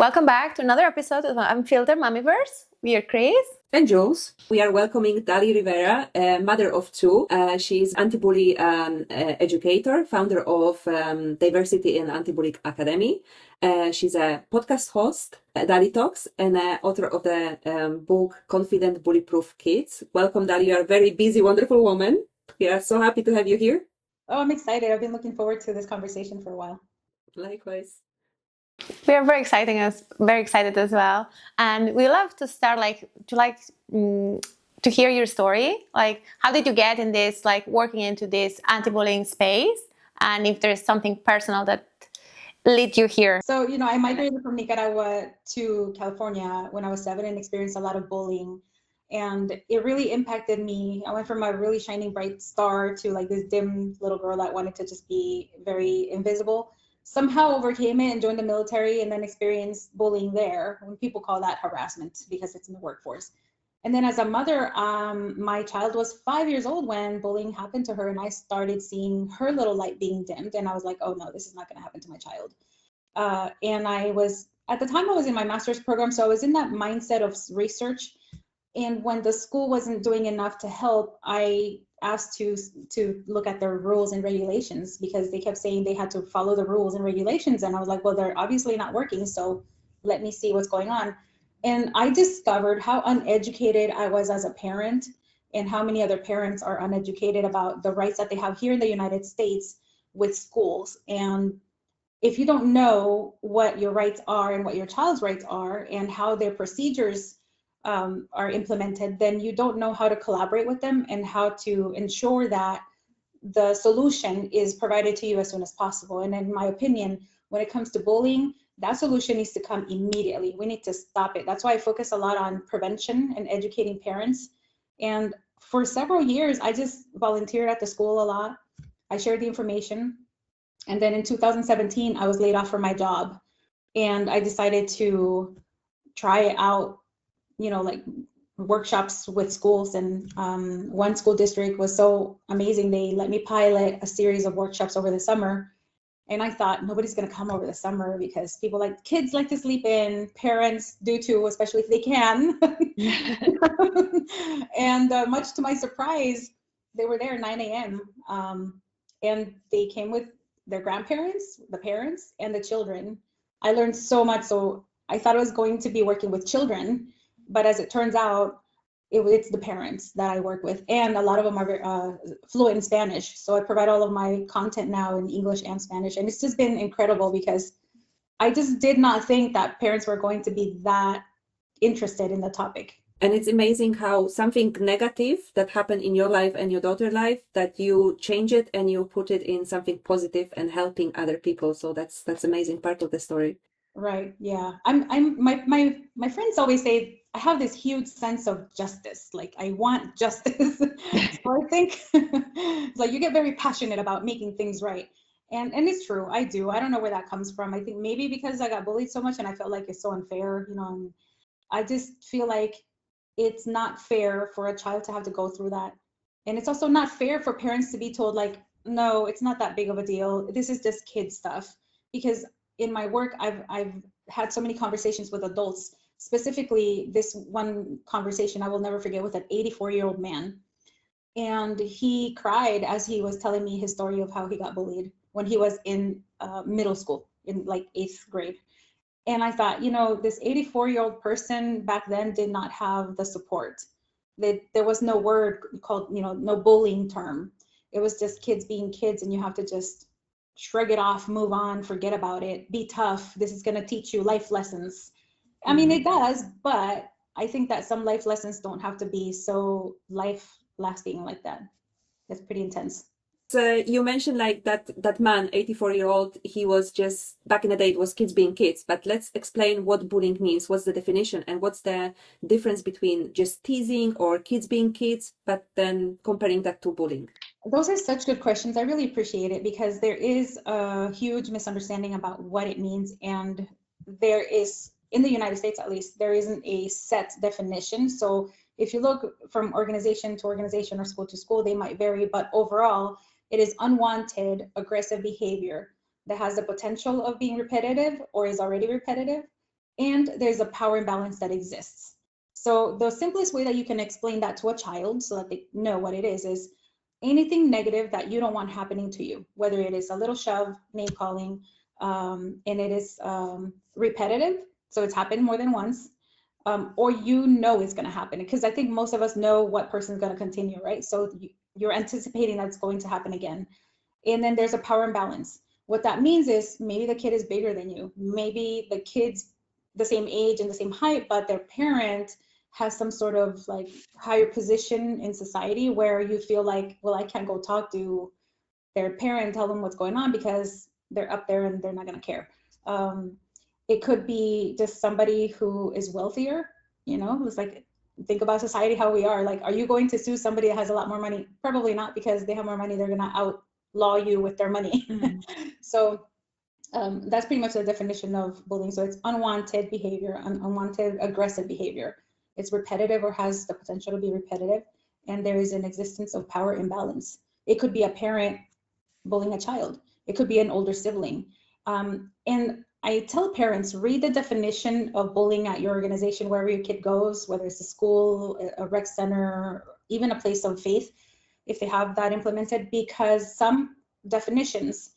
Welcome back to another episode of Unfiltered Mommyverse. We are Chris and Jules. We are welcoming Dali Rivera, a mother of two. She's anti-bully educator, founder of Diversity and Anti-Bully Academy. She's a podcast host, DaliTalks, and author of the book Confident Bully-Proof Kids. Welcome, Dali. You are a very busy, wonderful woman. We are so happy to have you here. Oh, I'm excited. I've been looking forward to this conversation for a while. Likewise. We are very excited as well, and we love to start to hear your story. Like, how did you get in this, working into this anti-bullying space, and if there's something personal that led you here? So, I migrated from Nicaragua to California when I was 7 and experienced a lot of bullying, and it really impacted me. I went from a really shining bright star to this dim little girl that wanted to just be very invisible. Somehow overcame it and joined the military, and then experienced bullying there. When people call that harassment because it's in the workforce. And then as a mother, my child was 5 years old when bullying happened to her, and I started seeing her little light being dimmed, and I was like, oh no, this is not going to happen to my child. And at the time I was in my master's program, so I was in that mindset of research. And when the school wasn't doing enough to help, I asked to look at their rules and regulations, because they kept saying they had to follow the rules and regulations. And I was like, well, they're obviously not working, so let me see what's going on. And I discovered how uneducated I was as a parent, and how many other parents are uneducated about the rights that they have here in the United States with schools. And if you don't know what your rights are and what your child's rights are and how their procedures are implemented, then you don't know how to collaborate with them and how to ensure that the solution is provided to you as soon as possible. And in my opinion, when it comes to bullying, that solution needs to come immediately. We need to stop it. That's why I focus a lot on prevention and educating parents. And for several years, I just volunteered at the school a lot. I shared the information. And then in 2017, I was laid off from my job. And I decided to try out workshops with schools, and one school district was so amazing. They let me pilot a series of workshops over the summer. And I thought, nobody's going to come over the summer because kids like to sleep in, parents do too, especially if they can. And much to my surprise, they were there at 9 a.m. And they came with their grandparents, the parents, and the children. I learned so much. So I thought I was going to be working with children, but as it turns out, it's the parents that I work with, and a lot of them are fluent in Spanish. So I provide all of my content now in English and Spanish, and it's just been incredible because I just did not think that parents were going to be that interested in the topic. And it's amazing how something negative that happened in your life and your daughter's life, that you change it and you put it in something positive and helping other people. So that's amazing part of the story. Right. Yeah. My friends always say I have this huge sense of justice. Like, I want justice. So I think it's like you get very passionate about making things right. And it's true. I do. I don't know where that comes from. I think maybe because I got bullied so much and I felt like it's so unfair, and I just feel like it's not fair for a child to have to go through that. And it's also not fair for parents to be told, no, it's not that big of a deal. This is just kid stuff. Because in my work, I've had so many conversations with adults. Specifically, this one conversation I will never forget with an 84-year-old man. And he cried as he was telling me his story of how he got bullied when he was in middle school, in 8th grade. And I thought, this 84-year-old person back then did not have the support. There was no word called, no bullying term. It was just kids being kids, and you have to just shrug it off, move on, forget about it, be tough. This is going to teach you life lessons. I mean, it does, but I think that some life lessons don't have to be so life lasting like that. That's pretty intense. So you mentioned that man, 84-year-old, he was just, back in the day, it was kids being kids. But let's explain what bullying means. What's the definition, and what's the difference between just teasing or kids being kids, but then comparing that to bullying? Those are such good questions. I really appreciate it, because there is a huge misunderstanding about what it means. And there is, in the United States at least, there isn't a set definition. So if you look from organization to organization or school to school, they might vary. But overall, it is unwanted, aggressive behavior that has the potential of being repetitive or is already repetitive, and there's a power imbalance that exists. So the simplest way that you can explain that to a child so that they know what it is anything negative that you don't want happening to you, whether it is a little shove, name calling, and it is repetitive, so it's happened more than once, or you know it's going to happen, because I think most of us know what person is going to continue, right? So you're anticipating that's going to happen again. And then there's a power imbalance. What that means is maybe the kid is bigger than you, maybe the kid's the same age and the same height, but their parent has some sort of like higher position in society where you feel like, well, I can't go talk to their parent and tell them what's going on because they're up there and they're not going to care. It could be just somebody who is wealthier, it's like, think about society, how we are. Like, are you going to sue somebody that has a lot more money? Probably not, because they have more money, they're going to outlaw you with their money. So that's pretty much the definition of bullying. So it's unwanted behavior, unwanted aggressive behavior. It's repetitive or has the potential to be repetitive, and there is an existence of power imbalance. It could be a parent bullying a child. It could be an older sibling. And I tell parents, read the definition of bullying at your organization, wherever your kid goes, whether it's a school, a rec center, even a place of faith, if they have that implemented, because some definitions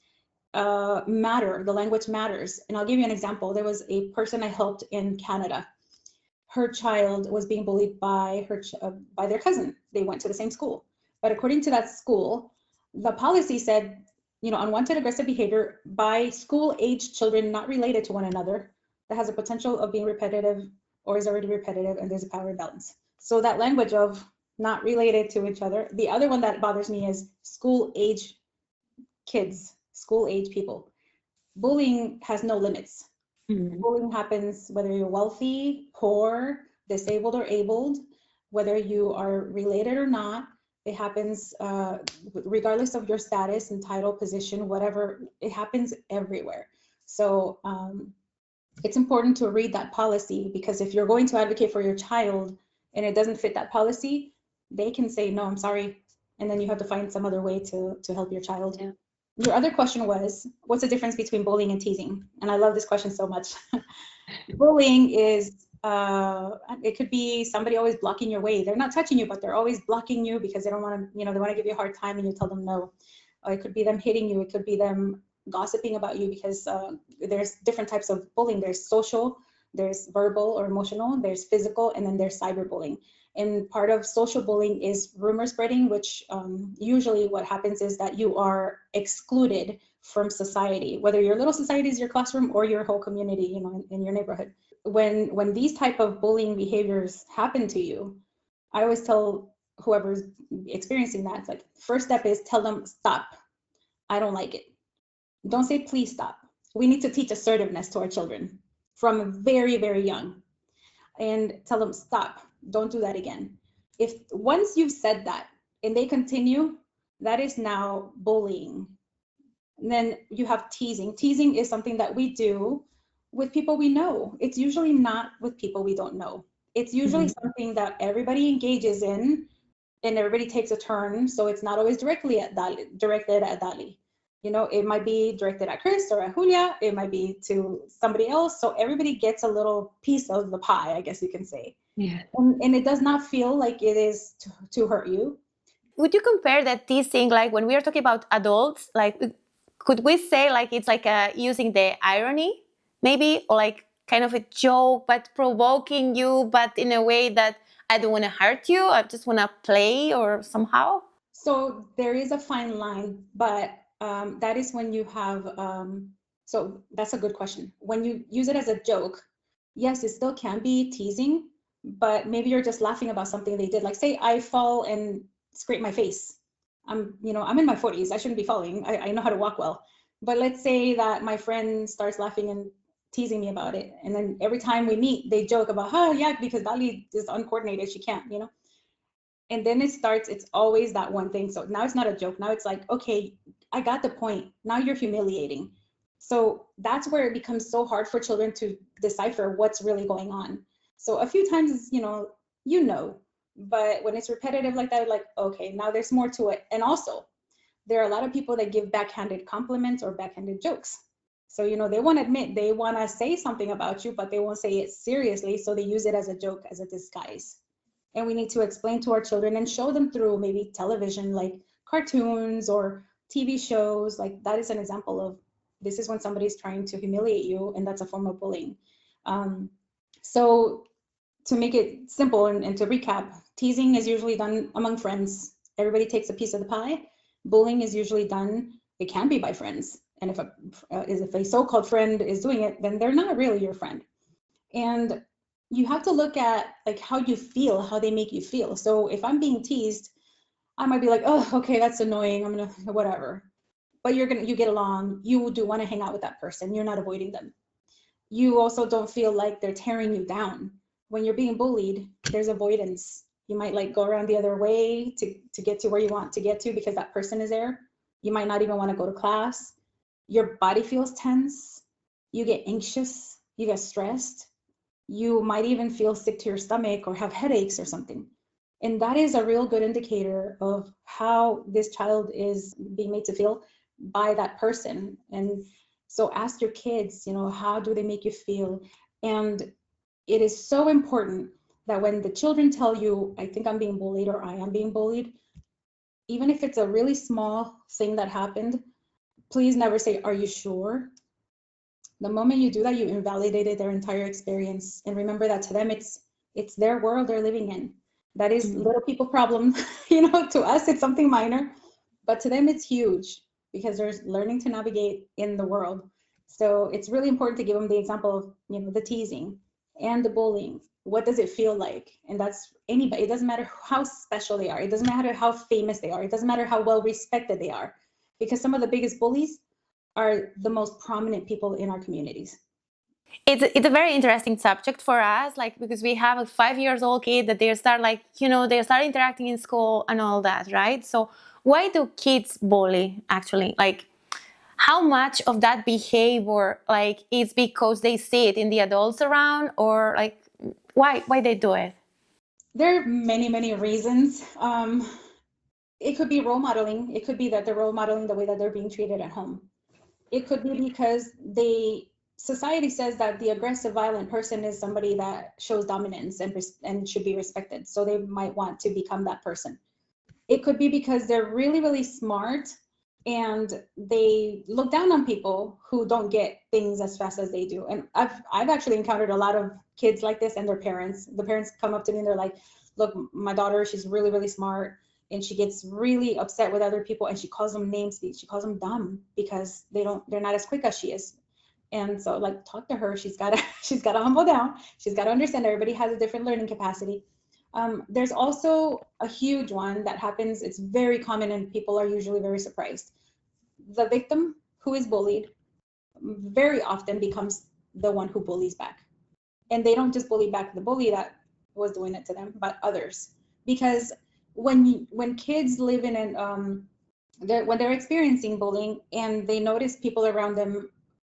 matter, the language matters. And I'll give you an example. There was a person I helped in Canada. Her child was being bullied by their cousin. They went to the same school. But according to that school, the policy said, unwanted aggressive behavior by school-age children not related to one another that has a potential of being repetitive or is already repetitive, and there's a power imbalance. So that language of not related to each other. The other one that bothers me is school-age kids, school-age people. Bullying has no limits. Bullying happens whether you're wealthy, poor, disabled, or abled, whether you are related or not. It happens regardless of your status and title, position, whatever. It happens everywhere. So it's important to read that policy, because if you're going to advocate for your child and it doesn't fit that policy, they can say, no, I'm sorry. And then you have to find some other way to help your child. Yeah. Your other question was, what's the difference between bullying and teasing? And I love this question so much. Bullying is, it could be somebody always blocking your way. They're not touching you, but they're always blocking you because they don't want to, they want to give you a hard time and you tell them no. Or it could be them hitting you. It could be them gossiping about you, because there's different types of bullying. There's social, there's verbal or emotional, there's physical, and then there's cyberbullying. And part of social bullying is rumor spreading, which usually what happens is that you are excluded from society, whether your little society is your classroom or your whole community, in your neighborhood. When these type of bullying behaviors happen to you, I always tell whoever's experiencing that, it's like, first step is tell them, stop. I don't like it. Don't say, please stop. We need to teach assertiveness to our children from very, very young, and tell them, stop. Don't do that again. If once you've said that and they continue, that is now bullying. And then you have teasing. Teasing is something that we do with people we know. It's usually not with people we don't know. It's usually something that everybody engages in and everybody takes a turn. So it's not always directly directed at Dali. It might be directed at Chris or at Julia. It might be to somebody else. So everybody gets a little piece of the pie, I guess you can say. Yeah. And it does not feel like it is to hurt you. Would you compare that teasing, like when we are talking about adults, like could we say like it's like using the irony maybe, or like kind of a joke, but provoking you, but in a way that I don't want to hurt you, I just want to play or somehow? So there is a fine line, but that is when you have, so that's a good question. When you use it as a joke, yes, it still can be teasing, but maybe you're just laughing about something they did. Like, say I fall and scrape my face. I'm in my 40s. I shouldn't be falling. I know how to walk well. But let's say that my friend starts laughing and teasing me about it. And then every time we meet, they joke about, oh yeah, because Dali is uncoordinated. She can't, And then it's always that one thing. So now it's not a joke. Now it's like, okay, I got the point. Now you're humiliating. So that's where it becomes so hard for children to decipher what's really going on. So a few times, but when it's repetitive like that, like, okay, now there's more to it. And also, there are a lot of people that give backhanded compliments or backhanded jokes. So, they won't admit, they want to say something about you, but they won't say it seriously. So they use it as a joke, as a disguise. And we need to explain to our children and show them through maybe television, like cartoons or TV shows. Like that is an example of, this is when somebody's trying to humiliate you, and that's a form of bullying. So to make it simple and to recap, teasing is usually done among friends. Everybody takes a piece of the pie. Bullying is usually done, it can be by friends. And if a so-called friend is doing it, then they're not really your friend. And you have to look at like how you feel, how they make you feel. So if I'm being teased, I might be like, oh, okay, that's annoying. I'm gonna, whatever. But you get along. You do want to hang out with that person. You're not avoiding them. You also don't feel like they're tearing you down. When you're being bullied, there's avoidance. You might like go around the other way to get to where you want to get to because that person is there. You might not even want to go to class. Your body feels tense. You get anxious. You get stressed. You might even feel sick to your stomach or have headaches or something. And that is a real good indicator of how this child is being made to feel by that person. And so ask your kids, how do they make you feel? And it is so important that when the children tell you, I think I'm being bullied or I am being bullied, even if it's a really small thing that happened, please never say, are you sure? The moment you do that, you invalidated their entire experience. And remember that to them, it's their world they're living in. That is little people problem. To us, it's something minor, but to them, it's huge because they're learning to navigate in the world. So it's really important to give them the example of, the teasing and the bullying. What does it feel like? And that's anybody. It doesn't matter how special they are. It doesn't matter how famous they are. It doesn't matter how well respected they are, because some of the biggest bullies are the most prominent people in our communities. It's a very interesting subject for us, like because we have a 5 years old kid that they start they start interacting in school and all that, right? So why do kids bully actually? Like how much of that behavior like is because they see it in the adults around, or like why they do it? There are many, many reasons. It could be role modeling. It could be that they're role modeling the way that they're being treated at home. It could be because society says that the aggressive, violent person is somebody that shows dominance and should be respected. So they might want to become that person. It could be because they're really, really smart and they look down on people who don't get things as fast as they do. And I've actually encountered a lot of kids like this and their parents. The parents come up to me and they're like, look, my daughter, she's really, really smart. And she gets really upset with other people and she calls them names. She calls them dumb because they're not as quick as she is. And so like, talk to her. She's got to humble down. She's got to understand everybody has a different learning capacity. There's also a huge one that happens. It's very common and people are usually very surprised. The victim who is bullied very often becomes the one who bullies back. And they don't just bully back the bully that was doing it to them, but others. Because when kids live in when they're experiencing bullying and they notice people around them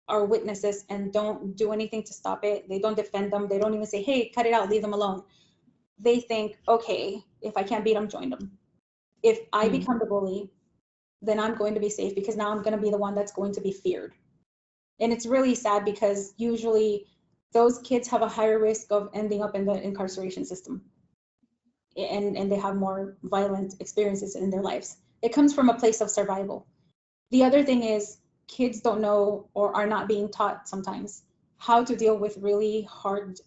are witnesses and don't do anything to stop it, they don't defend them, they don't even say, hey, cut it out, leave them alone. They think, okay, if I can't beat them, join them. If I become the bully, then I'm going to be safe because now I'm going to be the one that's going to be feared. And it's really sad because usually those kids have a higher risk of ending up in the incarceration system. And they have more violent experiences in their lives. It comes from a place of survival. The other thing is kids don't know or are not being taught sometimes how to deal with really hard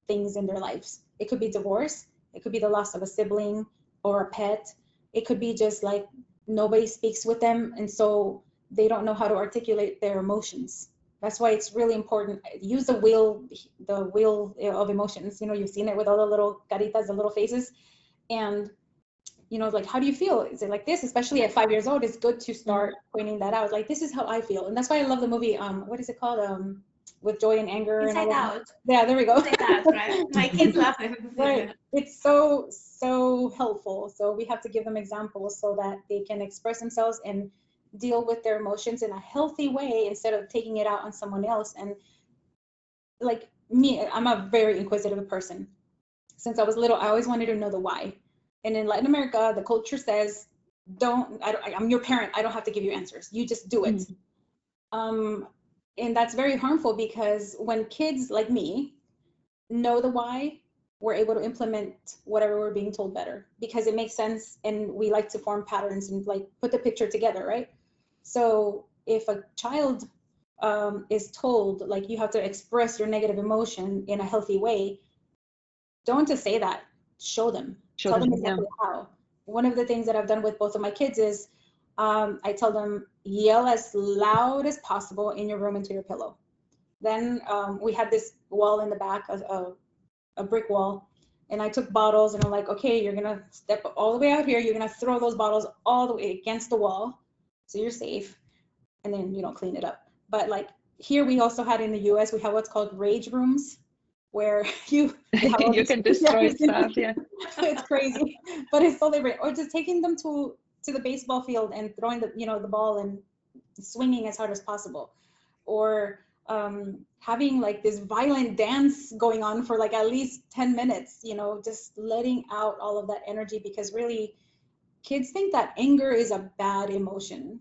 things in their lives. It could be divorce. It could be the loss of a sibling or a pet. It could be just like nobody speaks with them. And so they don't know how to articulate their emotions. That's why it's really important. Use the wheel of emotions. You've seen it with all the little caritas, the little faces. And, like, how do you feel? Is it like this? Especially at 5 years old, it's good to start pointing that out. Like, this is how I feel. And that's why I love the movie, what is it called? With Joy and Anger. Inside Out. Yeah, there we go. Inside Out, right? My kids love it. Right. It's so helpful. So we have to give them examples so that they can express themselves and deal with their emotions in a healthy way instead of taking it out on someone else. And like me, I'm a very inquisitive person. Since I was little, I always wanted to know the why. And in Latin America, the culture says, I'm your parent. I don't have to give you answers. You just do it. And that's very harmful, because when kids like me know the why, we're able to implement whatever we're being told better, because it makes sense, and we like to form patterns and like put the picture together, right? So if a child is told like you have to express your negative emotion in a healthy way, don't just say that, show them, tell them exactly how. One of the things that I've done with both of my kids is I tell them, yell as loud as possible in your room into your pillow. Then we had this wall in the back, a brick wall, and I took bottles, and I'm like, okay, you're gonna step all the way out here, you're gonna throw those bottles all the way against the wall so you're safe, and then you don't clean it up. But like here, we also had in the US, we have what's called rage rooms, where you have all You can destroy stuff. Yeah. it's crazy, but it's so liberating. Or just taking them to the baseball field and throwing the the ball and swinging as hard as possible, or having like this violent dance going on for like at least 10 minutes, just letting out all of that energy, because really kids think that anger is a bad emotion.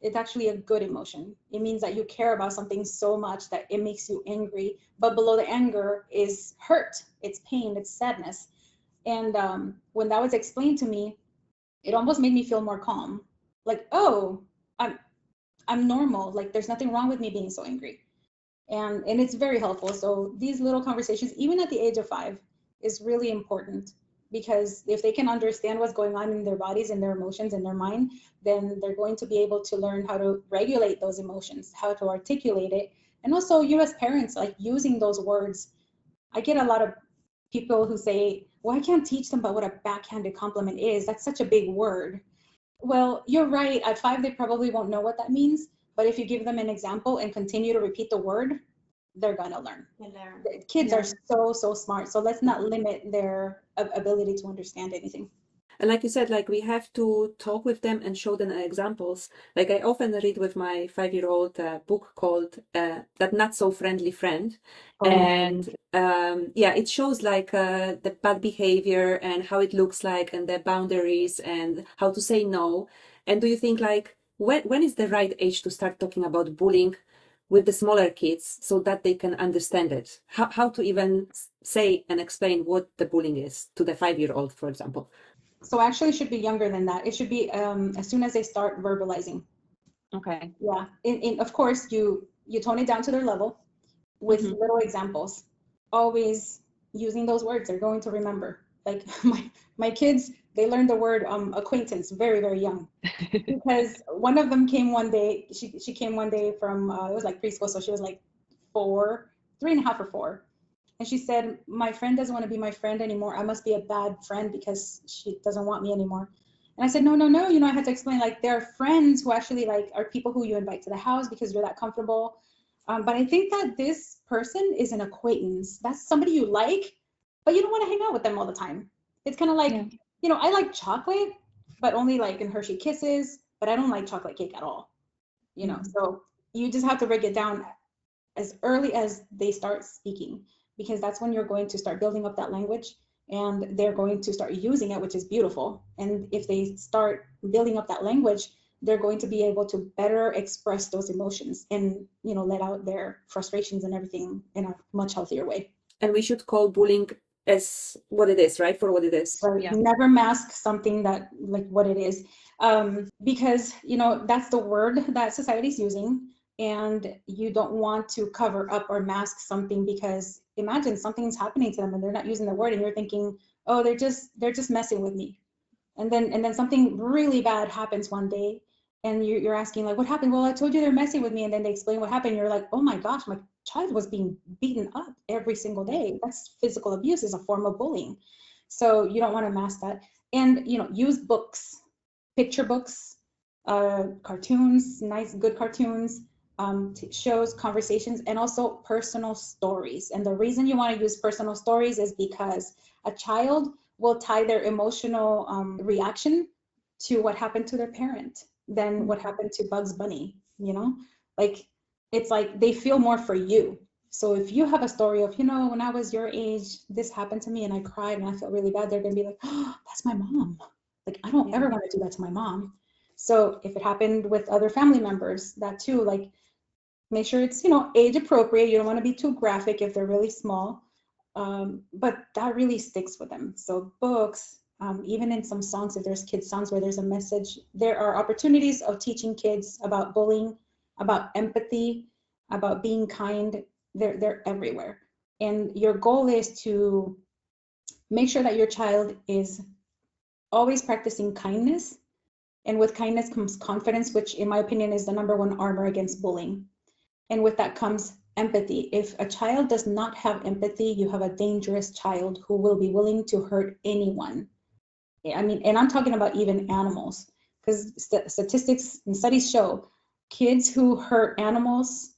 It's actually a good emotion. It means that you care about something so much that it makes you angry, but below the anger is hurt, it's pain, it's sadness. And when that was explained to me, it almost made me feel more calm, like, oh, I'm normal, like there's nothing wrong with me being so angry. And it's very helpful. So these little conversations, even at the age of 5, is really important, because if they can understand what's going on in their bodies and their emotions and their mind, then they're going to be able to learn how to regulate those emotions, how to articulate it. And also, you as parents, like using those words. I get a lot of people who say, well, I can't teach them about what a backhanded compliment is. That's such a big word. Well, you're right. At 5, they probably won't know what that means. But if you give them an example and continue to repeat the word, they're going to learn. Kids are so smart. So let's not limit their ability to understand anything. And like you said, like we have to talk with them and show them examples. Like I often read with my 5-year-old a book called That Not So Friendly Friend. And it shows like the bad behavior and how it looks like, and the boundaries and how to say no. And do you think like when is the right age to start talking about bullying with the smaller kids so that they can understand it? How to even say and explain what the bullying is to the 5-year-old, for example? So actually it should be younger than that. It should be as soon as they start verbalizing. Okay. Yeah. Of course, you tone it down to their level with little examples. Always using those words they're going to remember. Like my kids, they learned the word acquaintance very, very young. Because one of them came one day, she came one day from, it was like preschool, so she was like 4, 3.5 or 4. And she said, my friend doesn't want to be my friend anymore. I must be a bad friend because she doesn't want me anymore. And I said, no. I had to explain, like, there are friends who actually like are people who you invite to the house because you're that comfortable. But I think that this person is an acquaintance. That's somebody you like, but you don't want to hang out with them all the time. It's kind of like, I like chocolate, but only like in Hershey Kisses, but I don't like chocolate cake at all. So you just have to break it down as early as they start speaking, because that's when you're going to start building up that language, and they're going to start using it, which is beautiful. And if they start building up that language, they're going to be able to better express those emotions and, let out their frustrations and everything in a much healthier way. And we should call bullying as what it is, right? For what it is. Right. Yeah. Never mask something that like what it is, because, that's the word that society's using. And you don't want to cover up or mask something, because imagine something's happening to them and they're not using the word, and you're thinking, oh, they're just messing with me. And then something really bad happens one day, and you're asking like, what happened? Well, I told you they're messing with me. And then they explain what happened. You're like, oh my gosh, my child was being beaten up every single day. That's physical abuse, is a form of bullying. So you don't want to mask that. And, use books, picture books, cartoons, nice, good cartoons, shows, conversations, and also personal stories. And the reason you want to use personal stories is because a child will tie their emotional reaction to what happened to their parent than what happened to Bugs Bunny, like it's like they feel more for you. So if you have a story of, when I was your age, this happened to me and I cried and I felt really bad, they're going to be like, oh, that's my mom. Like, I don't ever want to do that to my mom. So if it happened with other family members, that too, like, Make sure it's, age appropriate. You don't want to be too graphic if they're really small. But that really sticks with them. So books, even in some songs, if there's kids songs where there's a message, there are opportunities of teaching kids about bullying, about empathy, about being kind. They're everywhere. And your goal is to make sure that your child is always practicing kindness. And with kindness comes confidence, which in my opinion is the number one armor against bullying. And with that comes empathy. If a child does not have empathy, you have a dangerous child who will be willing to hurt anyone. I mean, and I'm talking about even animals, because statistics and studies show kids who hurt animals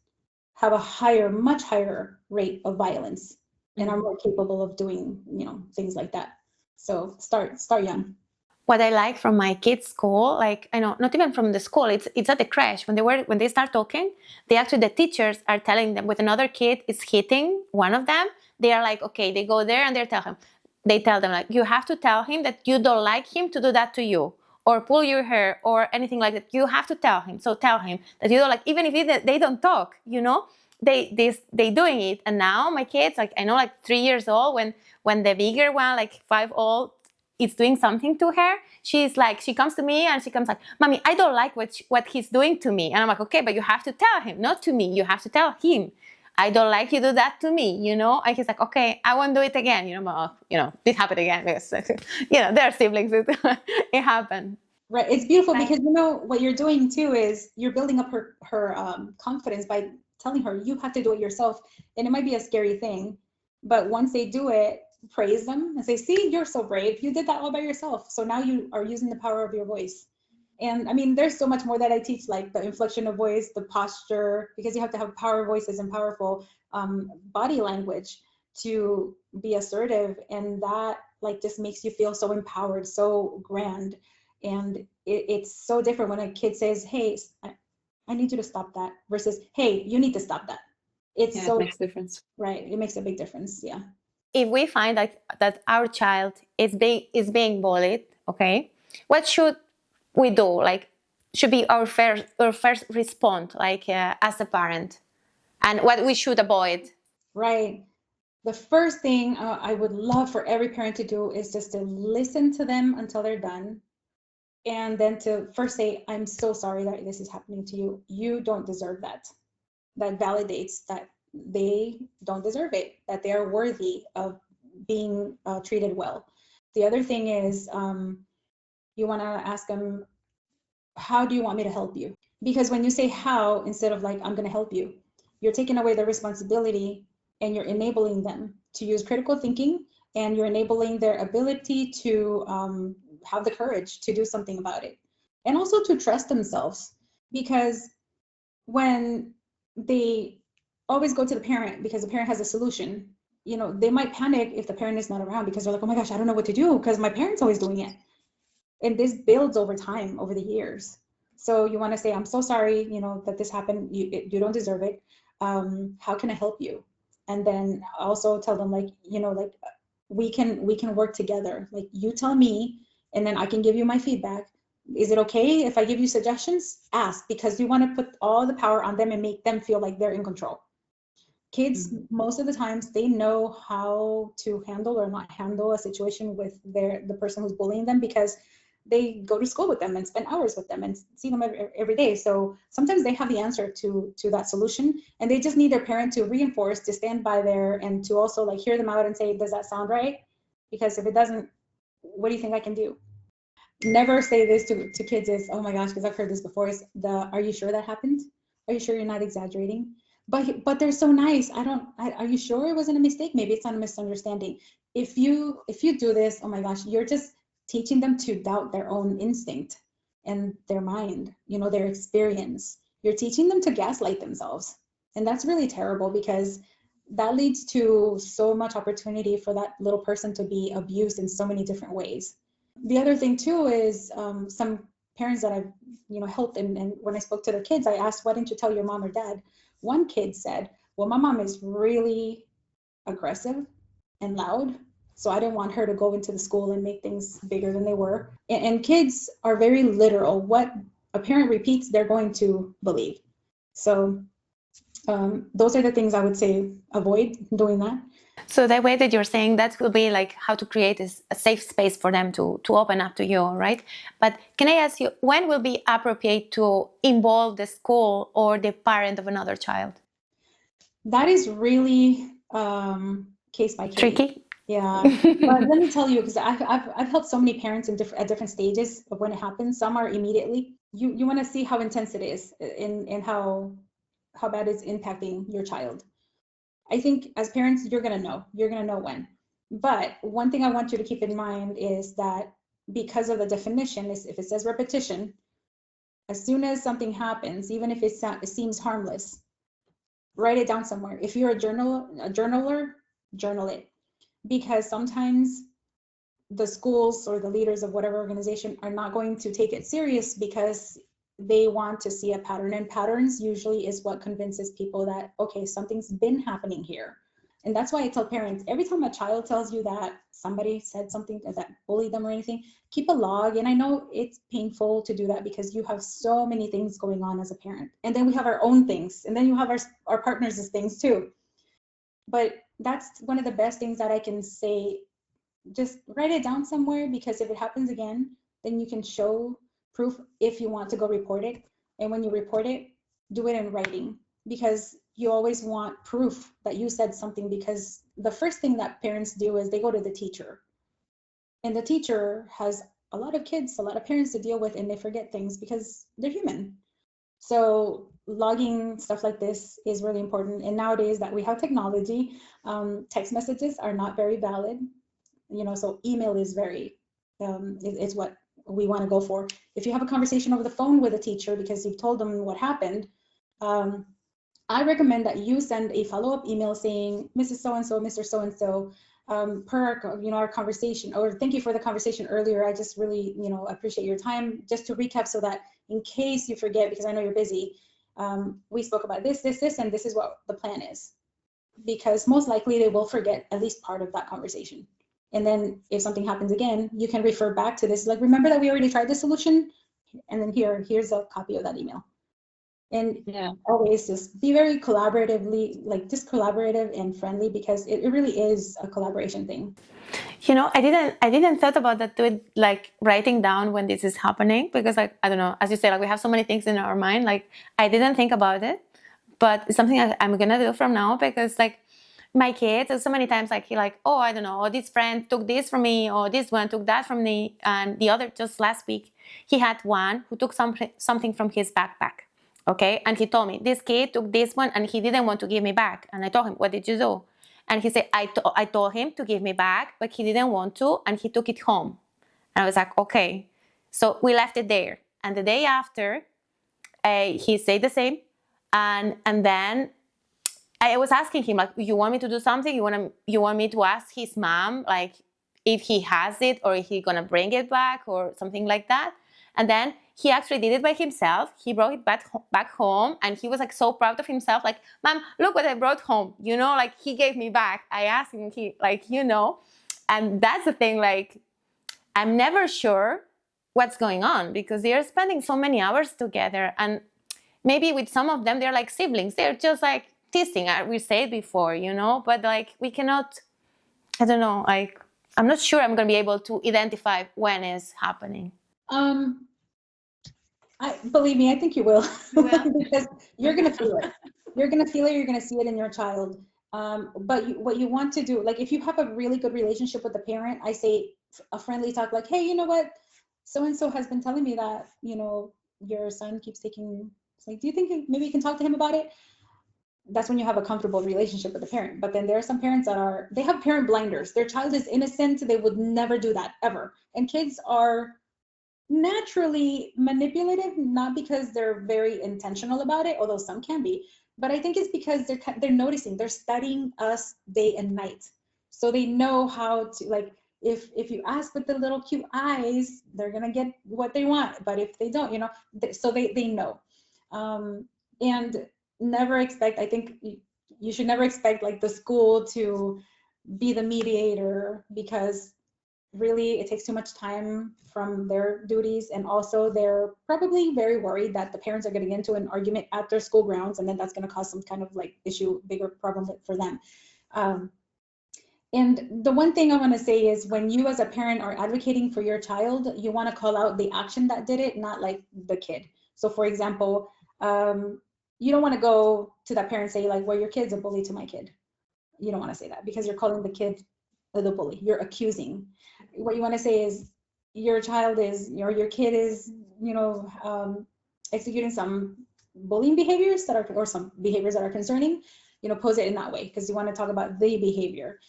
have a much higher rate of violence and are more capable of doing, things like that. So start young. What I like from my kids' school, like I know, not even from the school, it's at the crash. When they start talking, the teachers are telling them with another kid is hitting one of them. They are like, okay, they go there and they tell them like, you have to tell him that you don't like him to do that to you, or pull your hair, or anything like that. You have to tell him. So tell him that you don't like, even if they don't talk, they doing it. And now my kids, like I know, like 3 years old, when the bigger one, like 5 old, is doing something to her, she comes to me and she comes like, Mommy, I don't like what he's doing to me. And I'm like, okay, but you have to tell him, not to me. You have to tell him, I don't like you do that to me, And he's like, okay, I won't do it again. This happened again because, they're siblings. It happened. Right. It's beautiful because, what you're doing too is you're building up her confidence by telling her you have to do it yourself. And it might be a scary thing, but once they do it, praise them and say, see, you're so brave. You did that all by yourself. So now you are using the power of your voice. And I mean, there's so much more that I teach, like the inflection of voice, the posture, because you have to have power voices and powerful body language to be assertive. And that just makes you feel so empowered, so grand. And it's so different when a kid says, hey, I need you to stop that, versus, hey, you need to stop that. It makes a difference. Right. It makes a big difference. Yeah. If we find that our child is being bullied, okay, what should we do? Like, should be our first response, as a parent, and what we should avoid. Right. The first thing I would love for every parent to do is just to listen to them until they're done, and then to first say, I'm so sorry that this is happening to you. You don't deserve that. That validates that they don't deserve it, that they are worthy of being treated well. The other thing is you want to ask them, how do you want me to help you? Because when you say how, instead of like, I'm going to help you, you're taking away their responsibility and you're enabling them to use critical thinking, and you're enabling their ability to have the courage to do something about it, and also to trust themselves. Because when they always go to the parent because the parent has a solution, they might panic if the parent is not around, because they're like, oh my gosh, I don't know what to do because my parent's always doing it. And this builds over time, over the years. So you want to say, I'm so sorry, that this happened. You don't deserve it. How can I help you? And then also tell them we can work together. Like, you tell me, and then I can give you my feedback. Is it okay if I give you suggestions? Ask, because you want to put all the power on them and make them feel like they're in control. Kids, most of the times, they know how to handle or not handle a situation with the person who's bullying them, because they go to school with them and spend hours with them and see them every day. So sometimes they have the answer to that solution, and they just need their parent to reinforce, to stand by there, and to also hear them out and say, does that sound right? Because if it doesn't, what do you think I can do? Never say this to kids is, oh my gosh, because I've heard this before, is are you sure that happened? Are you sure you're not exaggerating? But they're so nice. Are you sure it wasn't a mistake? Maybe it's not a misunderstanding. If you do this, oh my gosh, you're just teaching them to doubt their own instinct and their mind, their experience. You're teaching them to gaslight themselves. And that's really terrible, because that leads to so much opportunity for that little person to be abused in so many different ways. The other thing too is some parents that I've helped, and when I spoke to their kids, I asked, why didn't you tell your mom or dad? One kid said, well, my mom is really aggressive and loud, so I didn't want her to go into the school and make things bigger than they were. And kids are very literal. What a parent repeats, they're going to believe. So Those are the things I would say, avoid doing that. So the way that you're saying that will be like how to create a safe space for them to open up to you, right? But can I ask you, when will be appropriate to involve the school or the parent of another child? That is really case by case. Tricky? Yeah, but let me tell you, because I've helped so many parents at different stages of when it happens. Some are immediately. You want to see how intense it is and how bad it's impacting your child. I think as parents, you're gonna know when. But one thing I want you to keep in mind is that because of the definition, is if it says repetition, as soon as something happens, even if it seems harmless, write it down somewhere. If you're a journaler, journal it. Because sometimes the schools or the leaders of whatever organization are not going to take it serious because they want to see a pattern, and patterns usually is what convinces people that, okay, something's been happening here. And that's why I tell parents, every time a child tells you that somebody said something that bullied them or anything, keep a log. And I know it's painful to do that because you have so many things going on as a parent, and then we have our own things, and then you have our partners' things too. But that's one of the best things that I can say. Just write it down somewhere, because if it happens again, then you can show proof if you want to go report it. And when you report it, do it in writing, because you always want proof that you said something, because the first thing that parents do is they go to the teacher. And the teacher has a lot of kids, a lot of parents to deal with, and they forget things because they're human. So logging stuff like this is really important. And nowadays that we have technology, text messages are not very valid. So email is it's what we want to go for. If you have a conversation over the phone with a teacher because you've told them what happened, I recommend that you send a follow-up email saying, Mrs. So-and-so, Mr. So-and-so, per our conversation, or thank you for the conversation earlier. I just really, appreciate your time. Just to recap, so that in case you forget, because I know you're busy, we spoke about this, and this is what the plan is. Because most likely they will forget at least part of that conversation. And then if something happens again, you can refer back to this. Like, remember that we already tried this solution? And then here's a copy of that email. And always just be very collaborative and friendly, because it really is a collaboration thing. I didn't thought about that too, like writing down when this is happening, because like, I don't know, as you say, like we have so many things in our mind, like I didn't think about it, but it's something I'm gonna do from now, because like my kids, so many times like he like, oh, I don't know, this friend took this from me, or this one took that from me, and the other, just last week, he had one who took something from his backpack. Okay, and he told me, this kid took this one and he didn't want to give me back. And I told him, what did you do? And he said, I told him to give me back, but he didn't want to, and he took it home. And I was like, okay. So we left it there. And the day after, he said the same. And then I was asking him, like, you want me to do something? You want me to ask his mom, like, if he has it, or if he's gonna bring it back, or something like that? And then he actually did it by himself. He brought it back home, and he was like so proud of himself. Like, Mom, look what I brought home. Like he gave me back. I asked him, and that's the thing. Like, I'm never sure what's going on, because they are spending so many hours together, and maybe with some of them they're like siblings. They're just like teasing. We said before, but like we cannot. I don't know. Like, I'm not sure I'm gonna be able to identify when it's happening. Believe me, I think you will. Because you're gonna feel it. You're gonna feel it. You're gonna see it in your child. But what you want to do, like if you have a really good relationship with the parent, I say a friendly talk, like, hey, you know what? So and so has been telling me that your son keeps taking. It's like, do you think maybe you can talk to him about it? That's when you have a comfortable relationship with the parent. But then there are some parents that they have parent blinders. Their child is innocent. They would never do that ever. And kids are naturally manipulative, not because they're very intentional about it, although some can be, but I think it's because they're noticing, they're studying us day and night. So they know how to, like, if you ask with the little cute eyes, they're gonna get what they want. But if they don't, so they know. And never expect, I think you should never expect like the school to be the mediator, because really, it takes too much time from their duties, and also they're probably very worried that the parents are getting into an argument at their school grounds, and then that's going to cause some kind of like issue, bigger problem for them. And the one thing I want to say is, when you as a parent are advocating for your child, you want to call out the action that did it, not like the kid. So for example, you don't want to go to that parent and say like, well, your kid's a bully to my kid. You don't want to say that, because you're calling the kid the bully. You're accusing. What you want to say is, your child is, or your kid is, executing some bullying behaviors that are, or some behaviors that are concerning. Pose it in that way, because you want to talk about the behavior.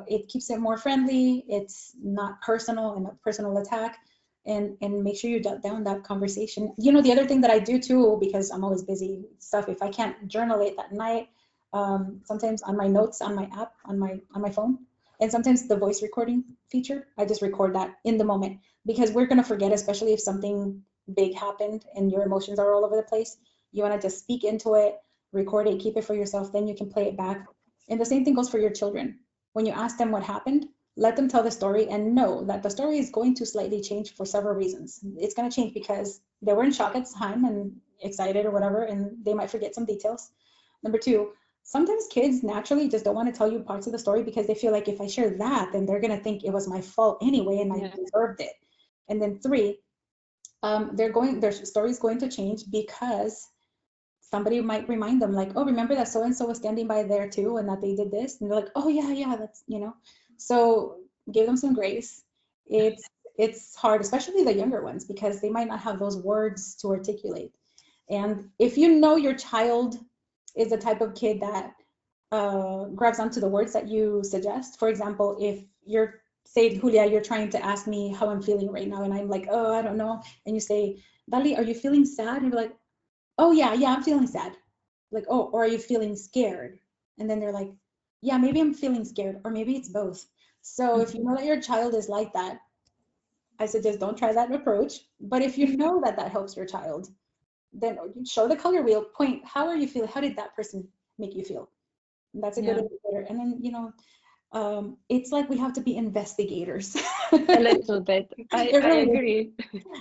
It keeps it more friendly. It's not personal and a personal attack. And make sure you jot down that conversation. The other thing that I do too, because I'm always busy stuff, if I can't journal it that night, sometimes on my notes on my app on my phone, and sometimes the voice recording feature, I just record that in the moment, because we're going to forget, especially if something big happened and your emotions are all over the place. You want to just speak into it, record it, keep it for yourself, then you can play it back. And the same thing goes for your children. When you ask them what happened, let them tell the story, and know that the story is going to slightly change for several reasons. It's going to change because they were in shock at the time and excited or whatever, and they might forget some details. Number two, sometimes kids naturally just don't want to tell you parts of the story, because they feel like if I share that, then they're going to think it was my fault anyway, and I deserved it. And then three, their story is going to change because somebody might remind them like, oh, remember that so-and-so was standing by there too, and that they did this, and they're like, oh yeah, that's, so give them some grace. It's hard, especially the younger ones, because they might not have those words to articulate. And if your child is the type of kid that grabs onto the words that you suggest, for example, if you're, say, Julia, you're trying to ask me how I'm feeling right now, and I'm like, oh, I don't know, and you say, Dali, are you feeling sad? And you're like, oh yeah, I'm feeling sad. Like, oh, or are you feeling scared? And then they're like, yeah, maybe I'm feeling scared, or maybe it's both. So if you know that your child is like that, I suggest don't try that approach. But if you know that helps your child, then show the color wheel, point, how are you feeling? How did that person make you feel? And that's a good indicator. And then, it's like we have to be investigators. A little bit. I agree.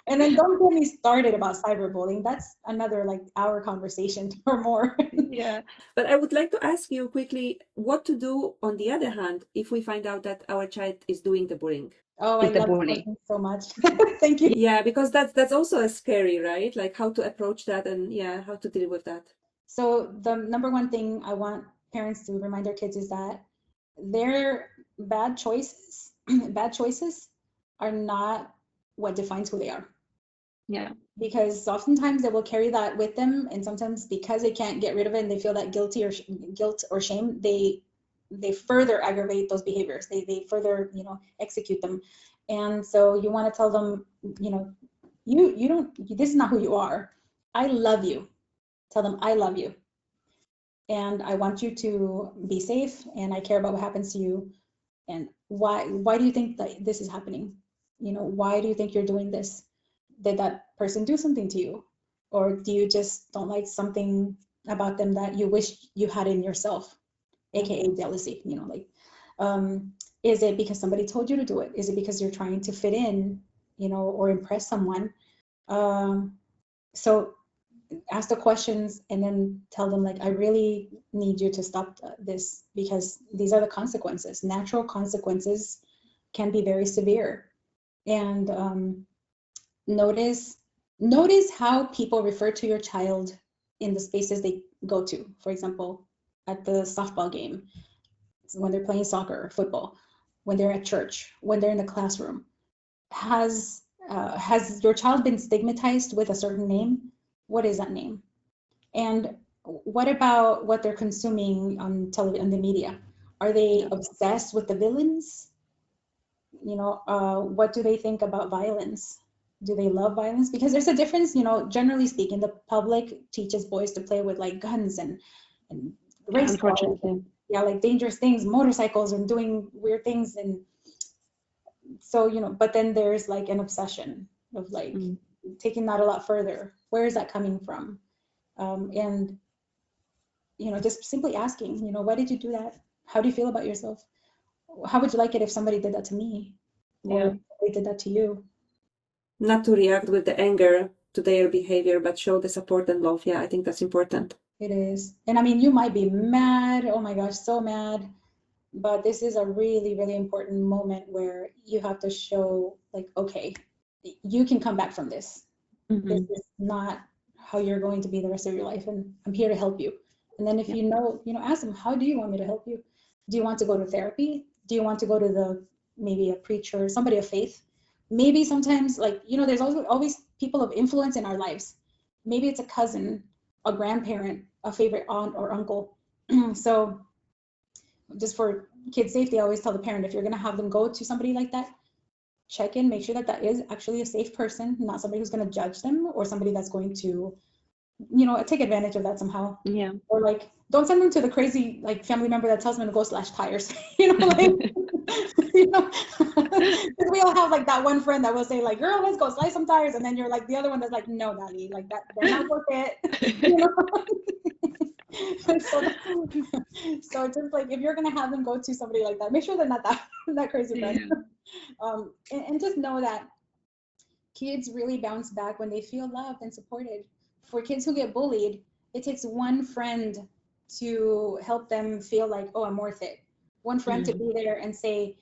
And then don't get me started about cyberbullying. That's another hour conversation or more. Yeah. But I would like to ask you quickly what to do on the other hand if we find out that our child is doing the bullying. Oh, I love bullying so much. Thank you. Yeah, because that's also a scary, right? Like how to approach that, and how to deal with that. So the number one thing I want parents to remind their kids is that their bad choices are not what defines who they are. Yeah. Because oftentimes they will carry that with them, and sometimes because they can't get rid of it and they feel that guilt or shame, they further aggravate those behaviors. They further execute them. And so you want to tell them, you don't, this is not who you are. I love you. Tell them I love you, and I want you to be safe, and I care about what happens to you. And why do you think that this is happening? Why do you think you're doing this? Did that person do something to you? Or do you just don't like something about them that you wish you had in yourself, aka jealousy? Is it because somebody told you to do it? Is it because you're trying to fit in, or impress someone? So ask the questions, and then tell them I really need you to stop this, because these are the consequences. Natural consequences can be very severe. And notice how people refer to your child in the spaces they go to. For example, at the softball game, when they're playing soccer or football, when they're at church, when they're in the classroom. Has your child been stigmatized with a certain name? What is that name? And what about what they're consuming on television and the media? Are they obsessed with the villains? What do they think about violence? Do they love violence? Because there's a difference, generally speaking, the public teaches boys to play with guns and race unfortunately. Dangerous things, motorcycles, and doing weird things. And so, but then there's an obsession of taking that a lot further. Where is that coming from? And just simply asking, why did you do that? How do you feel about yourself? How would you like it if somebody did that to me? or they did that to you. Not to react with the anger to their behavior, but show the support and love. Yeah, I think that's important. It is. And I mean, you might be mad, oh my gosh, so mad, but this is a really, really important moment where you have to show like, okay, you can come back from this. This is not how you're going to be the rest of your life, and I'm here to help you. And then if you know, ask them, how do you want me to help you? Do you want to go to therapy? Do you want to go to maybe a preacher, somebody of faith? Maybe sometimes, like, there's always people of influence in our lives. Maybe it's a cousin, a grandparent, a favorite aunt or uncle. So just for kids' safety, I always tell the parent, if you're going to have them go to somebody like that, check in, make sure that is actually a safe person, not somebody who's going to judge them or somebody that's going to, take advantage of that somehow. Yeah. Or like, don't send them to the crazy like family member that tells them to go slash tires. Like, we all have like that one friend that will say like, girl, let's go slice some tires, and then you're like the other one that's like, no, Dali, like they're not worth it. So just like, if you're gonna have them go to somebody like that, make sure they're not that crazy friend. And just know that kids really bounce back when they feel loved and supported. For kids who get bullied, it takes one friend to help them feel like, oh, I'm worth it. One friend to be there and say,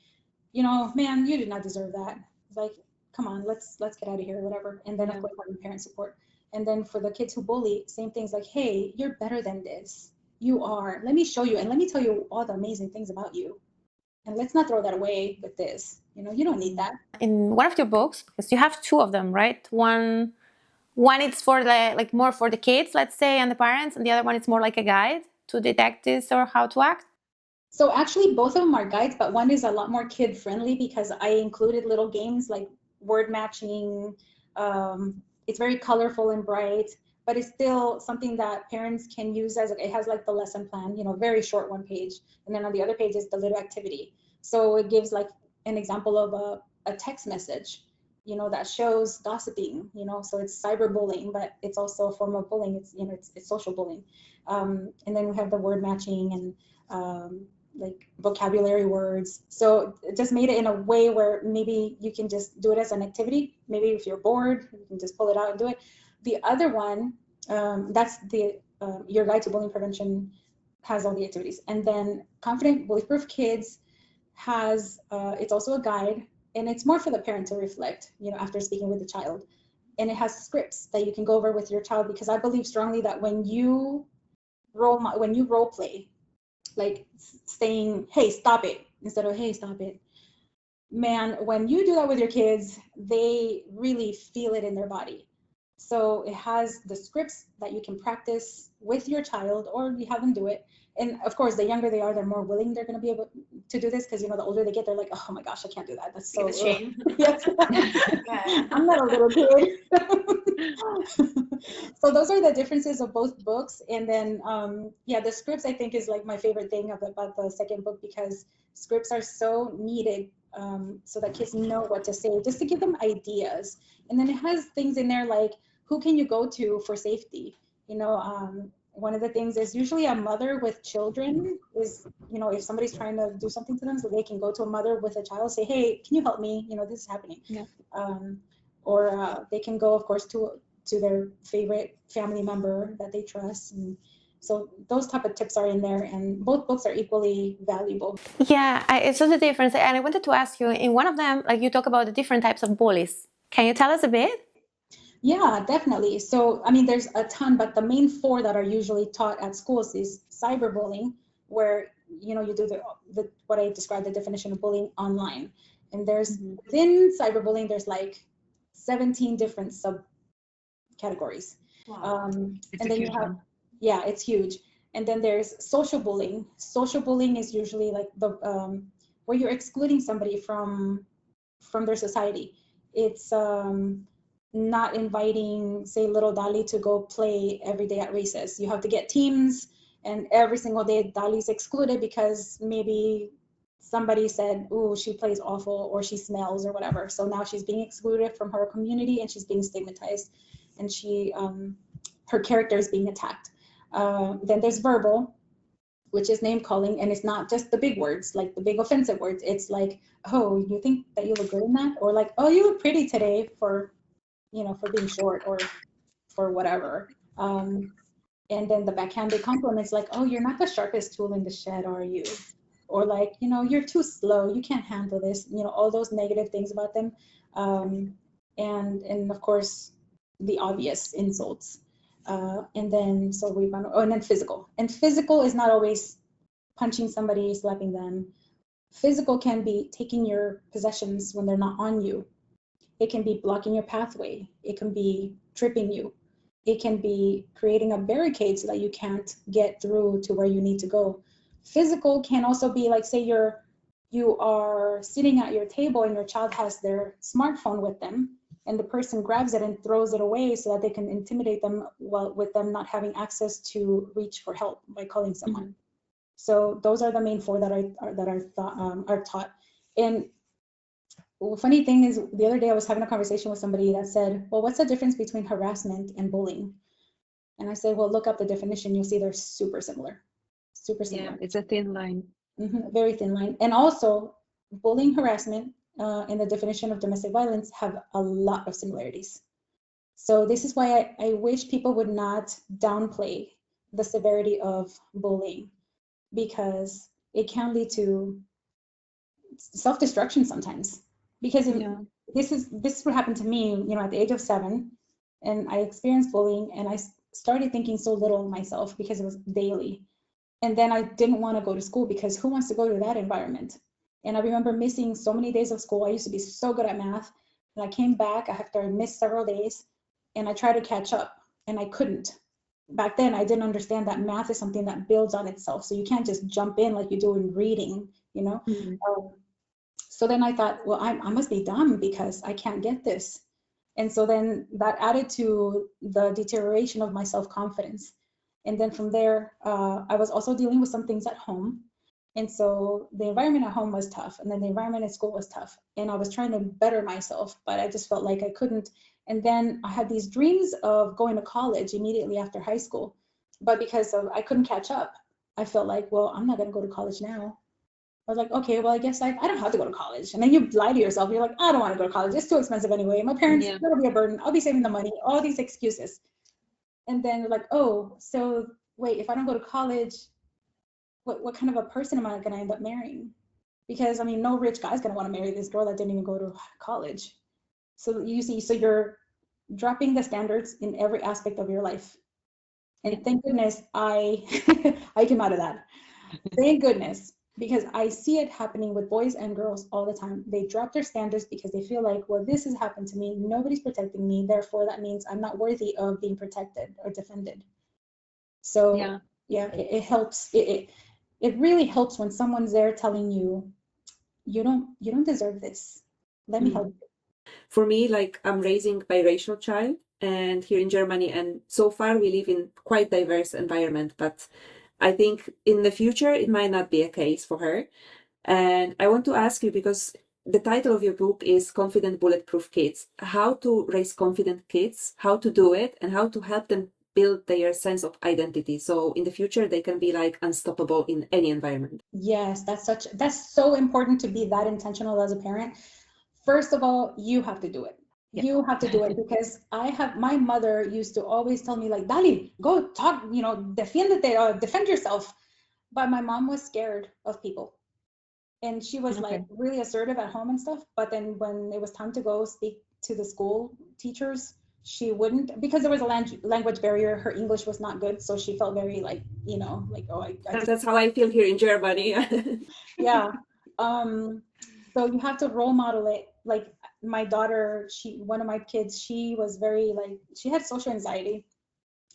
man, you did not deserve that. It's like, come on, let's get out of here, whatever. And then of course having parent support. And then for the kids who bully, same things, like, hey, you're better than this. You are. Let me show you, and let me tell you all the amazing things about you. And let's not throw that away with this. You don't need that. In one of your books, because you have two of them, right? One it's for the more for the kids, let's say, and the parents, and the other one is more like a guide to detectives or how to act. So actually, both of them are guides, but one is a lot more kid friendly because I included little games like word matching. It's very colorful and bright, but it's still something that parents can use it has like the lesson plan, very short one page. And then on the other page is the little activity. So it gives like an example of a text message, that shows gossiping, so it's cyberbullying, but it's also a form of bullying. It's, it's social bullying. And then we have the word matching and like vocabulary words. So it just made it in a way where maybe you can just do it as an activity. Maybe if you're bored, you can just pull it out and do it. The other one, that's the Your Guide to Bullying Prevention, has all the activities. And then Confident Bully-Proof Kids has, it's also a guide, and it's more for the parent to reflect, after speaking with the child. And it has scripts that you can go over with your child, because I believe strongly that when you role play, like saying, hey, stop it, instead of, hey, stop it. Man, when you do that with your kids, they really feel it in their body. So it has the scripts that you can practice with your child, or you have them do it. And of course, the younger they are, they're more willing they're going to be able to do this, because, the older they get, they're like, oh my gosh, I can't do that. That's so shame. Yes. I'm not a little kid. So those are the differences of both books. And then, the scripts, I think, is like my favorite thing about the second book, because scripts are so needed, so that kids know what to say, just to give them ideas. And then it has things in there like, who can you go to for safety? One of the things is usually a mother with children is, if somebody's trying to do something to them, so they can go to a mother with a child, say, hey, can you help me? This is happening. Yeah. Or they can go, of course, to their favorite family member that they trust. And so those type of tips are in there, and both books are equally valuable. Yeah, it's just a difference. And I wanted to ask you, in one of them, like, you talk about the different types of bullies. Can you tell us a bit? Yeah, definitely. So, I mean, there's a ton, but the main four that are usually taught at schools is cyberbullying, where, you do the what I described, the definition of bullying online. And there's, within cyberbullying, there's like 17 different subcategories. Wow. And then you have, it's huge. And then there's social bullying. Social bullying is usually like the where you're excluding somebody from their society. It's not inviting, say, little Dali to go play every day at races. You have to get teams, and every single day Dali's excluded because maybe somebody said, ooh, she plays awful, or she smells, or whatever. So now she's being excluded from her community, and she's being stigmatized, and she her character is being attacked. Then there's verbal, which is name calling. And it's not just the big words, like the big offensive words. It's like, oh, you think that you look good in that? Or like, oh, you look pretty today for, for being short or for whatever. And then the backhanded compliments like, oh, you're not the sharpest tool in the shed, are you? Or like, you're too slow, you can't handle this, all those negative things about them. And of course, the obvious insults. And then, and then physical. And physical is not always punching somebody, slapping them. Physical can be taking your possessions when they're not on you. It can be blocking your pathway. It can be tripping you. It can be creating a barricade so that you can't get through to where you need to go. Physical can also be like, say you are sitting at your table and your child has their smartphone with them, and the person grabs it and throws it away so that they can intimidate them with them not having access to reach for help by calling someone. Mm-hmm. So those are the main four that are taught. And the funny thing is, the other day I was having a conversation with somebody that said, well, what's the difference between harassment and bullying? And I said, well, look up the definition. You'll see they're super similar. Yeah, it's a thin line. Mm-hmm, very thin line. And also, bullying, harassment, and the definition of domestic violence have a lot of similarities. So this is why I wish people would not downplay the severity of bullying, because it can lead to self-destruction sometimes. Because this is what happened to me, at the age of 7, and I experienced bullying, and I started thinking so little of myself because it was daily. And then I didn't want to go to school because who wants to go to that environment? And I remember missing so many days of school. I used to be so good at math, and I came back after I missed several days, and I tried to catch up, and I couldn't. Back then, I didn't understand that math is something that builds on itself. So you can't just jump in like you do in reading, Mm-hmm. So then I thought, well, I must be dumb because I can't get this. And so then that added to the deterioration of my self-confidence. And then from there, I was also dealing with some things at home. And so the environment at home was tough. And then the environment at school was tough. And I was trying to better myself, but I just felt like I couldn't. And then I had these dreams of going to college immediately after high school. But because I couldn't catch up, I felt like, well, I'm not going to go to college now. I was like, okay, well, I guess I don't have to go to college. And then you lie to yourself. You're like, I don't want to go to college. It's too expensive anyway. My parents, it'll be a burden. I'll be saving the money, all these excuses. And then you're like, oh, so wait, if I don't go to college, what kind of a person am I going to end up marrying? Because, no rich guy's going to want to marry this girl that didn't even go to college. So you see, so you're dropping the standards in every aspect of your life. And thank goodness I came out of that. Thank goodness. Because I see it happening with boys and girls all the time. They drop their standards because they feel like, well, this has happened to me. Nobody's protecting me. Therefore, that means I'm not worthy of being protected or defended. So it helps. It really helps when someone's there telling you, you don't deserve this. Let me help you. For me, like, I'm raising biracial child, and here in Germany, and so far we live in quite diverse environment, but I think in the future, it might not be a case for her. And I want to ask you, because the title of your book is Confident Bulletproof Kids, how to raise confident kids, how to do it, and how to help them build their sense of identity. So in the future, they can be like unstoppable in any environment. Yes, that's so important to be that intentional as a parent. First of all, you have to do it. You have to do it, because my mother used to always tell me like, Dali, go talk, defend yourself. But my mom was scared of people, and she was like really assertive at home and stuff. But then when it was time to go speak to the school teachers, she wouldn't, because there was a language barrier. Her English was not good. So she felt very like, That's how I feel here in Germany. Yeah. So you have to role model it. Like, my daughter, one of my kids, she was very she had social anxiety.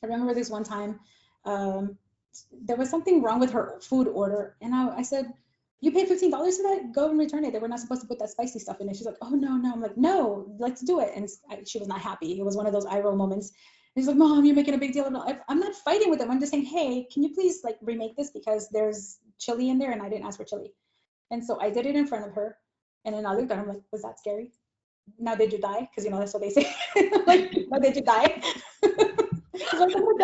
I remember this one time, there was something wrong with her food order. And I said, you paid $15 for that? Go and return it. They were not supposed to put that spicy stuff in it. She's like, oh, no. I'm like, no, let's do it. And she was not happy. It was one of those eye roll moments. And she's like, Mom, you're making a big deal. I'm not fighting with them. I'm just saying, hey, can you please remake this, because there's chili in there and I didn't ask for chili. And so I did it in front of her. And then I looked at her, I'm like, was that scary? Now did you die? Because that's what they say. Like, now did you die? She's like, oh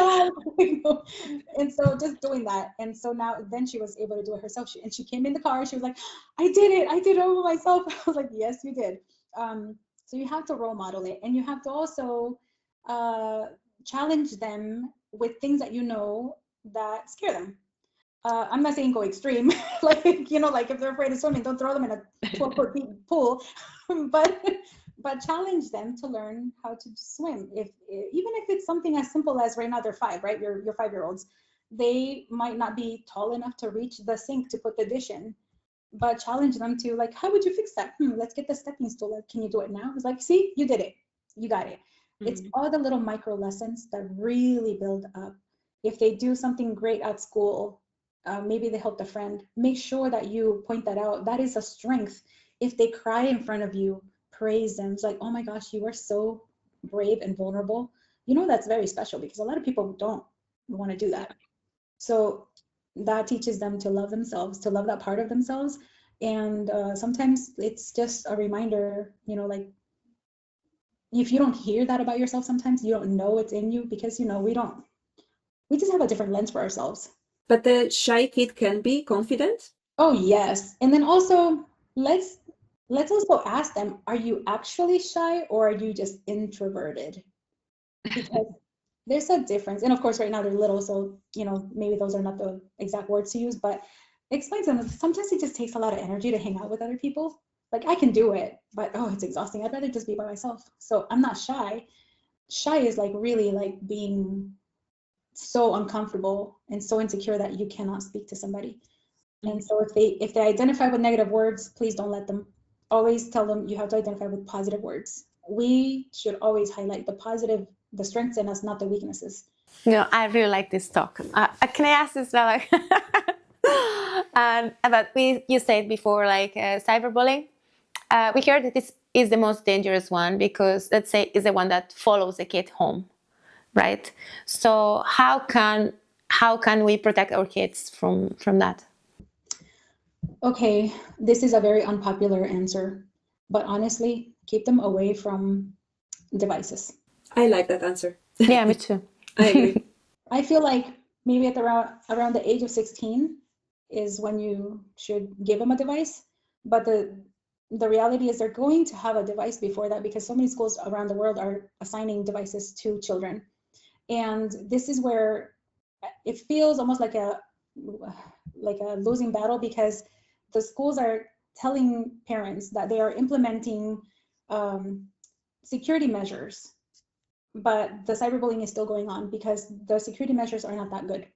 my God. And so just doing that. And so now then she was able to do it herself. And she came in the car. She was like, I did it all myself. I was like, yes, you did. So you have to role model it. And you have to also challenge them with things that you know that scare them. I'm not saying go extreme, like, like if they're afraid of swimming, don't throw them in a 12-foot deep pool, but challenge them to learn how to swim. Even if it's something as simple as right now they're 5, right? Your 5-year-olds, they might not be tall enough to reach the sink to put the dish in, but challenge them to like, how would you fix that? Let's get the stepping stool. Like, can you do it now? It's like, see, you did it. You got it. Mm-hmm. It's all the little micro lessons that really build up. If they do something great at school, maybe they helped a friend, make sure that you point that out. That is a strength. If they cry in front of you, praise them. It's like, oh my gosh, you are so brave and vulnerable. That's very special because a lot of people don't want to do that. So that teaches them to love themselves, to love that part of themselves. And sometimes it's just a reminder, like, if you don't hear that about yourself, sometimes you don't know it's in you because, we just have a different lens for ourselves. But the shy kid can be confident? Oh, yes. And then also, let's also ask them, are you actually shy or are you just introverted? Because there's a difference. And of course, right now they're little, so, maybe those are not the exact words to use, but explain to them, sometimes it just takes a lot of energy to hang out with other people. Like, I can do it, but, it's exhausting. I'd rather just be by myself. So I'm not shy. Shy is like really like being so uncomfortable and so insecure that you cannot speak to somebody. And so if they identify with negative words, please don't let them. Always tell them you have to identify with positive words. We should always highlight the strengths in us, not the weaknesses. I really like this talk. Can I ask this now? About you said before, like cyberbullying. We heard that this is the most dangerous one because, let's say, is the one that follows the kid home. Right. So how can we protect our kids from that? Okay, this is a very unpopular answer, but honestly, keep them away from devices. I like that answer. Yeah, me too. I agree. I feel like maybe at around the age of 16 is when you should give them a device, but the reality is they're going to have a device before that because so many schools around the world are assigning devices to children. And this is where it feels almost like a losing battle because the schools are telling parents that they are implementing security measures, but the cyberbullying is still going on because the security measures are not that good.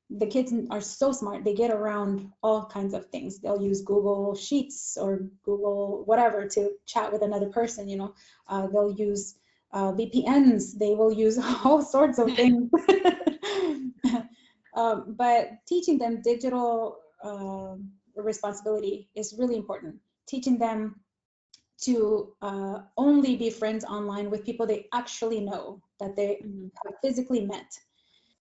The kids are so smart, they get around all kinds of things. They'll use Google Sheets or Google whatever to chat with another person, they'll use VPNs, they will use all sorts of things. But teaching them digital responsibility is really important. Teaching them to only be friends online with people they actually know, that they have physically met.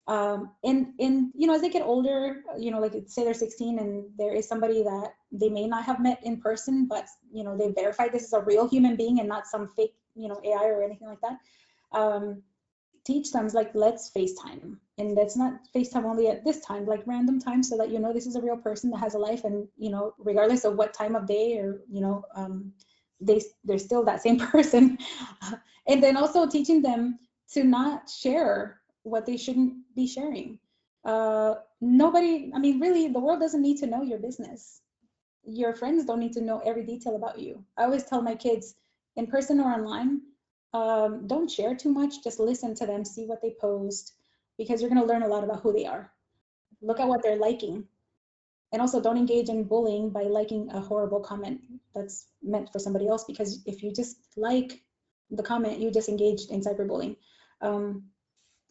And as they get older, like say they're 16 and there is somebody that they may not have met in person, but they verified this is a real human being and not some fake AI or anything like that. Teach them, like, let's FaceTime, and let's not FaceTime only at this time, like random times, so that this is a real person that has a life, and regardless of what time of day or they're still that same person. And then also teaching them to not share what they shouldn't be sharing. Really, the world doesn't need to know your business. Your friends don't need to know every detail about you. I always tell my kids, in person or online, don't share too much. Just listen to them, see what they post, because you're going to learn a lot about who they are. Look at what they're liking. And also don't engage in bullying by liking a horrible comment that's meant for somebody else, because if you just like the comment, you just engaged in cyberbullying.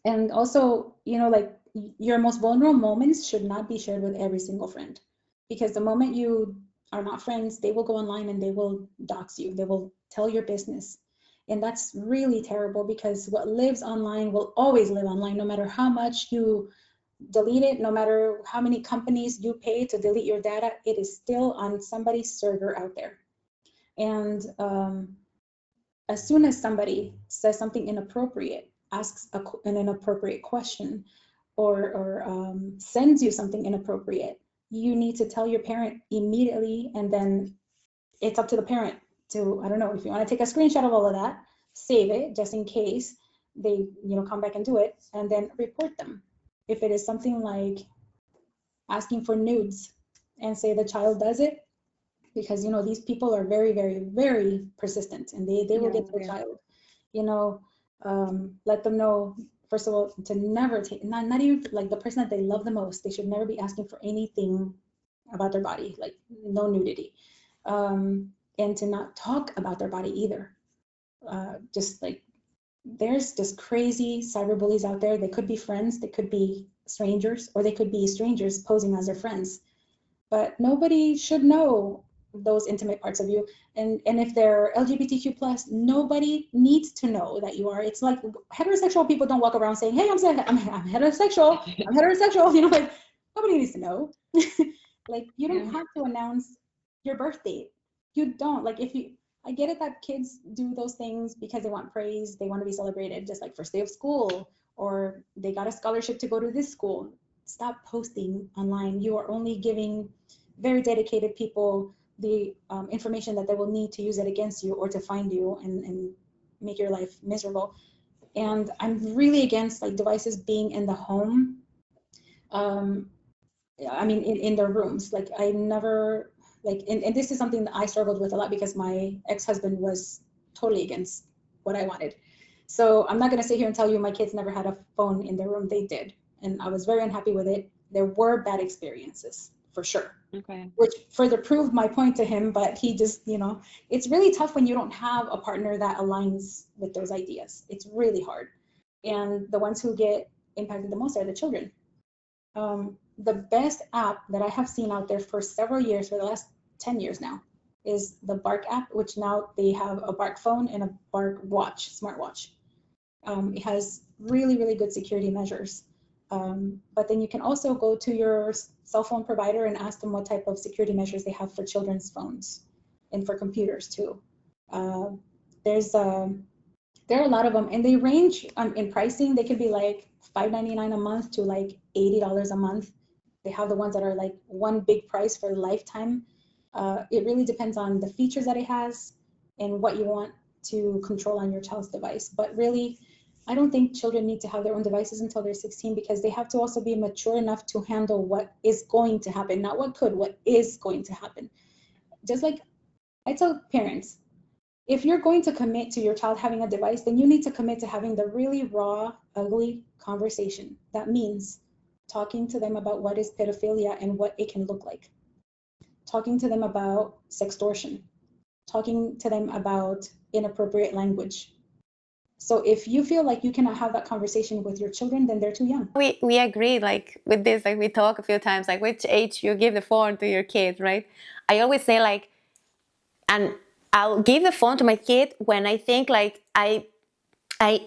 And also, like, your most vulnerable moments should not be shared with every single friend, because the moment you are not friends, they will go online and they will dox you. They will tell your business. And that's really terrible, because what lives online will always live online, no matter how much you delete it, no matter how many companies you pay to delete your data, it is still on somebody's server out there. And as soon as somebody says something inappropriate, asks an inappropriate question or sends you something inappropriate, you need to tell your parent immediately, and then it's up to the parent to, I don't know, if you want to take a screenshot of all of that, save it just in case they, come back and do it, and then report them. If it is something like asking for nudes, and say the child does it, because these people are very, very, very persistent, and they will get to the child. Let them know, first of all, to never take, not even like the person that they love the most, they should never be asking for anything about their body, like no nudity, and to not talk about their body either. Just like, there's just crazy cyberbullies out there. They could be friends, they could be strangers, or they could be strangers posing as their friends. But nobody should know those intimate parts of you. And if they're LGBTQ plus, nobody needs to know that you are. It's like heterosexual people don't walk around saying, hey, I'm heterosexual, I'm heterosexual, like nobody needs to know. Like, you don't have to announce your birth date. You don't. Like, I get it that kids do those things because they want praise, they want to be celebrated, just like first day of school, or they got a scholarship to go to this school. Stop posting online. You are only giving very dedicated people the information that they will need to use it against you or to find you and make your life miserable. And I'm really against like devices being in the home. I mean, in their rooms. Like, I never, like, and this is something that I struggled with a lot because my ex-husband was totally against what I wanted. So I'm not going to sit here and tell you my kids never had a phone in their room. They did. And I was very unhappy with it. There were bad experiences, for sure. Okay. Which further proved my point to him, but he just, it's really tough when you don't have a partner that aligns with those ideas. It's really hard. And the ones who get impacted the most are the children. The best app that I have seen out there for several years, for the last 10 years now, is the Bark app, which now they have a Bark phone and a Bark watch, smartwatch. It has really, really good security measures. But then you can also go to your cell phone provider and ask them what type of security measures they have for children's phones and for computers too. There are a lot of them, and they range in pricing. They could be like $5.99 a month to like $80 a month. They have the ones that are like one big price for a lifetime. It really depends on the features that it has and what you want to control on your child's device. But really, I don't think children need to have their own devices until they're 16, because they have to also be mature enough to handle what is going to happen, not what is going to happen. Just like I tell parents, if you're going to commit to your child having a device, then you need to commit to having the really raw, ugly conversation. That means talking to them about what is pedophilia and what it can look like. Talking to them about sextortion. Talking to them about inappropriate language. So if you feel like you cannot have that conversation with your children, then they're too young. We agree, like with this, like we talk a few times, like which age you give the phone to your kid, right? I always say like, and I'll give the phone to my kid when I think like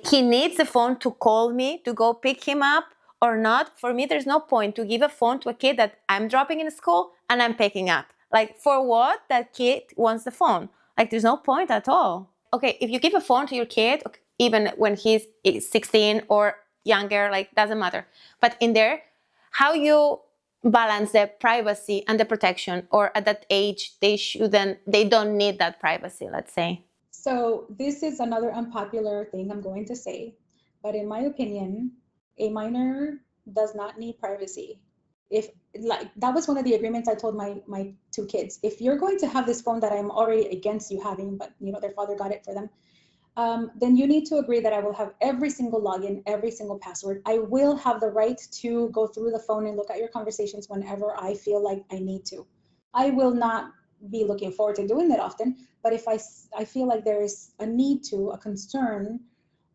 he needs the phone to call me to go pick him up or not. For me, there's no point to give a phone to a kid that I'm dropping in school and I'm picking up. Like, for what that kid wants the phone? Like, there's no point at all. Okay, if you give a phone to your kid, okay, even when he's 16 or younger, like, doesn't matter. But in there, how you balance the privacy and the protection, or at that age, they don't need that privacy, let's say. So this is another unpopular thing I'm going to say, but in my opinion, a minor does not need privacy. If like that was one of the agreements I told my two kids. If you're going to have this phone that I'm already against you having, but their father got it for them, then you need to agree that I will have every single login, every single password. I will have the right to go through the phone and look at your conversations whenever I feel like I need to. I will not be looking forward to doing that often, but if I feel like there is a need to, a concern,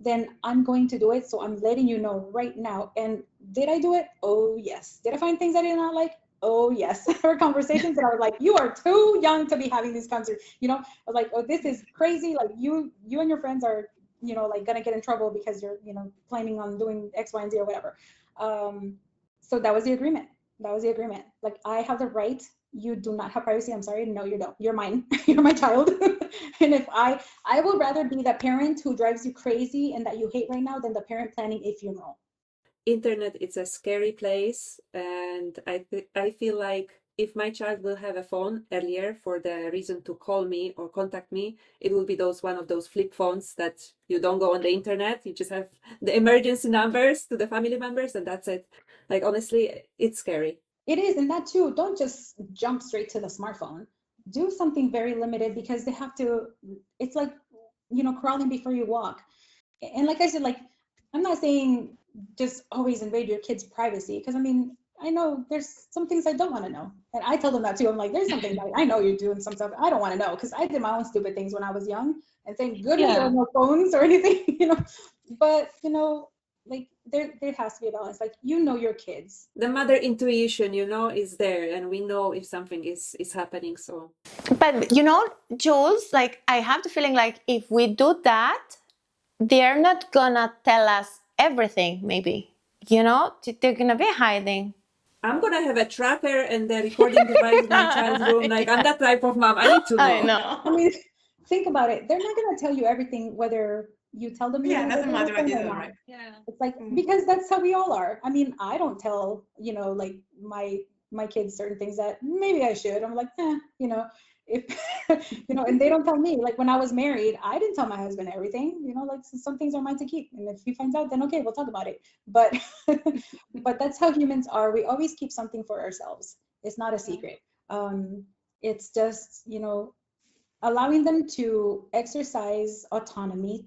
then I'm going to do it. So I'm letting you know right now. And did I do it? Oh, yes. Did I find things I did not like? Oh, yes. There were conversations that I was like, you are too young to be having these conversations. I was like, oh, this is crazy. Like you and your friends are, like going to get in trouble because you're, planning on doing X, Y, and Z or whatever. So that was the agreement. That was the agreement. Like, I have the right. You do not have privacy. I'm sorry. No, you don't. You're mine. You're my child. And if I will rather be the parent who drives you crazy and that you hate right now than the parent planning a funeral. Internet, it's a scary place, and I feel like if my child will have a phone earlier for the reason to call me or contact me, it will be one of those flip phones that you don't go on the internet. You just have the emergency numbers to the family members, and that's it. Like, honestly, it's scary. It is, and that too, don't just jump straight to the smartphone. Do something very limited, because they have to, it's like, crawling before you walk. And like I said, like, I'm not saying just always invade your kids' privacy, because I know there's some things I don't want to know. And I tell them that too. I'm like, there's something that I know you're doing some stuff I don't want to know, because I did my own stupid things when I was young. And thank goodness there were no phones or anything, But, like, there has to be a balance. Like, your kids. The mother intuition, is there, and we know if something is happening. So, But Jules, like, I have the feeling like if we do that, they're not gonna tell us everything. Maybe they're gonna be hiding. I'm gonna have a tracker and the recording device in my child's room. Like, I'm that type of mom. I need to know. I know. Think about it. They're not gonna tell you everything, whether you tell them. Yeah, that's a mother idea, right? Yeah. It's like, because that's how we all are. I don't tell, like my kids certain things that maybe I should. I'm like, if and they don't tell me. Like, when I was married, I didn't tell my husband everything. Like, some things are mine to keep, and if he finds out, then okay, we'll talk about it. But but that's how humans are. We always keep something for ourselves. It's not a secret. It's just allowing them to exercise autonomy.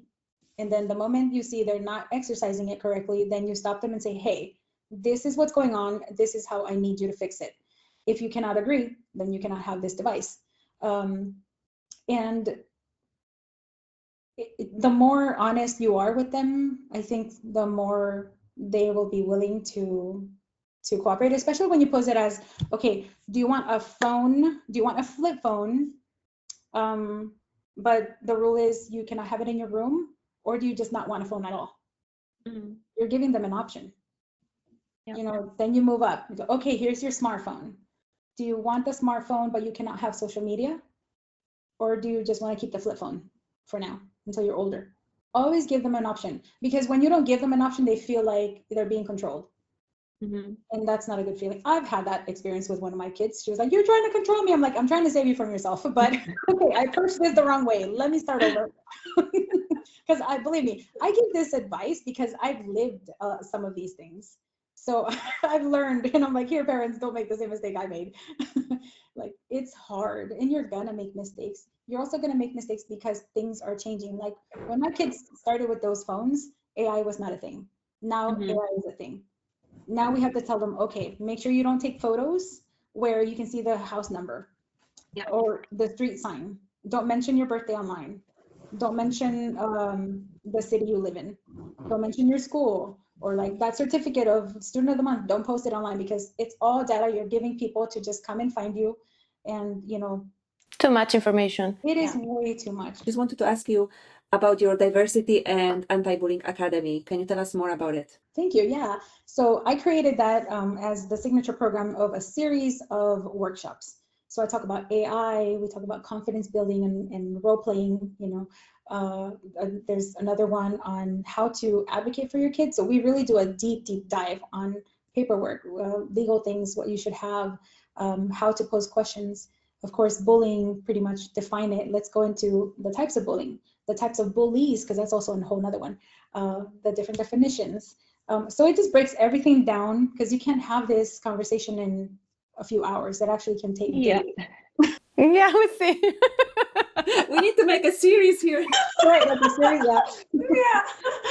And then the moment you see they're not exercising it correctly, then you stop them and say, hey, this is what's going on. This is how I need you to fix it. If you cannot agree, then you cannot have this device. And the more honest you are with them, I think the more they will be willing to cooperate, especially when you pose it as, okay, do you want a phone? Do you want a flip phone? But the rule is you cannot have it in your room, or do you just not want a phone at all? Mm. You're giving them an option. Then you move up. You go, okay, here's your smartphone. Do you want the smartphone, but you cannot have social media? Or do you just want to keep the flip phone for now until you're older? Always give them an option, because when you don't give them an option, they feel like they're being controlled. Mm-hmm. And that's not a good feeling. I've had that experience with one of my kids. She was like, you're trying to control me. I'm like, I'm trying to save you from yourself, but okay, I approached this the wrong way. Let me start over. Because believe me, I give this advice because I've lived some of these things. So I've learned, and I'm like, here, parents, don't make the same mistake I made. Like, it's hard, and you're gonna make mistakes. You're also gonna make mistakes because things are changing. Like, when my kids started with those phones, AI was not a thing. Now AI is a thing. Now we have to tell them, okay, make sure you don't take photos where you can see the house number or the street sign. Don't mention your birthday online. Don't mention the city you live in. Don't mention your school, or like that certificate of student of the month. Don't post it online, because it's all data you're giving people to just come and find you. And too much information. It is way too much. Just wanted to ask you about your Diversity and Anti-Bullying Academy. Can you tell us more about it? Thank you. Yeah. So I created that as the signature program of a series of workshops. So I talk about AI, we talk about confidence building and role playing, there's another one on how to advocate for your kids. So we really do a deep dive on paperwork, legal things, what you should have, how to pose questions. Of course, bullying, pretty much define it. Let's go into the types of bullying, the types of bullies, because that's also a whole nother one, the different definitions. So it just breaks everything down, because you can't have this conversation in a few hours. That actually can take days. Yeah, we see. We need to make a series here. Right, like a series, yeah.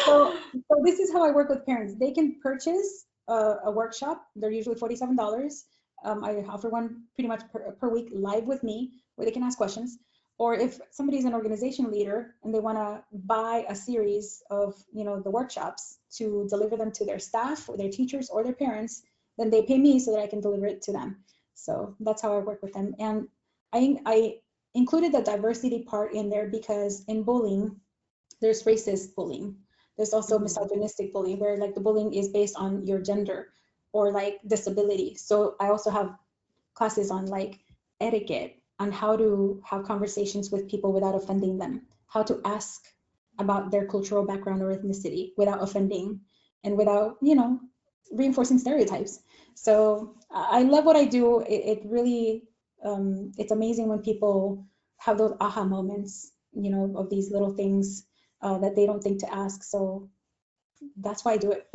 So this is how I work with parents. They can purchase a workshop. They're usually $47. I offer one pretty much per week live with me, where they can ask questions. Or if somebody's an organization leader and they want to buy a series of the workshops to deliver them to their staff or their teachers or their parents, then they pay me so that I can deliver it to them. So that's how I work with them. And I included the diversity part in there because in bullying, there's racist bullying. There's also misogynistic bullying, where like the bullying is based on your gender. or like disability. So I also have classes on like etiquette, on how to have conversations with people without offending them, how to ask about their cultural background or ethnicity without offending and without, reinforcing stereotypes. So I love what I do. It really, it's amazing when people have those aha moments, of these little things that they don't think to ask. So that's why I do it.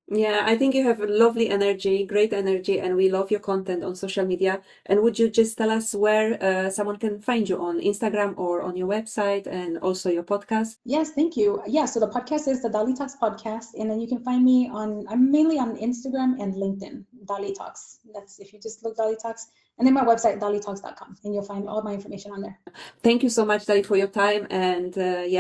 Yeah, I think you have a lovely energy, great energy, and we love your content on social media. And would you just tell us where someone can find you on Instagram or on your website, and also your podcast? Yes, thank you. Yeah, so the podcast is the DaliTalks Podcast, and then you can find me I'm mainly on Instagram and LinkedIn, DaliTalks. That's if you just look DaliTalks, and then my website, DaliTalks.com, and you'll find all my information on there. Thank you so much, Dali, for your time, and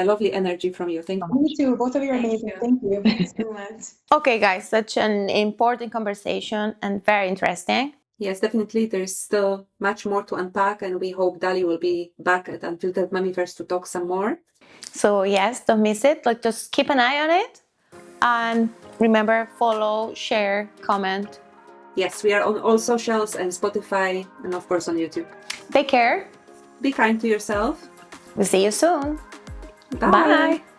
lovely energy from you. Thank you. Me too. Both of you are amazing. Thank you. Thanks so much. Okay, guys, such an important conversation and very interesting. Yes, definitely. There's still much more to unpack, and we hope Dali will be back at Unfiltered Mammifers to talk some more. So yes, don't miss it. Like, just keep an eye on it, and remember, follow, share, comment. Yes, we are on all socials and Spotify, and of course on YouTube. Take care. Be kind to yourself. We'll see you soon. Bye. Bye.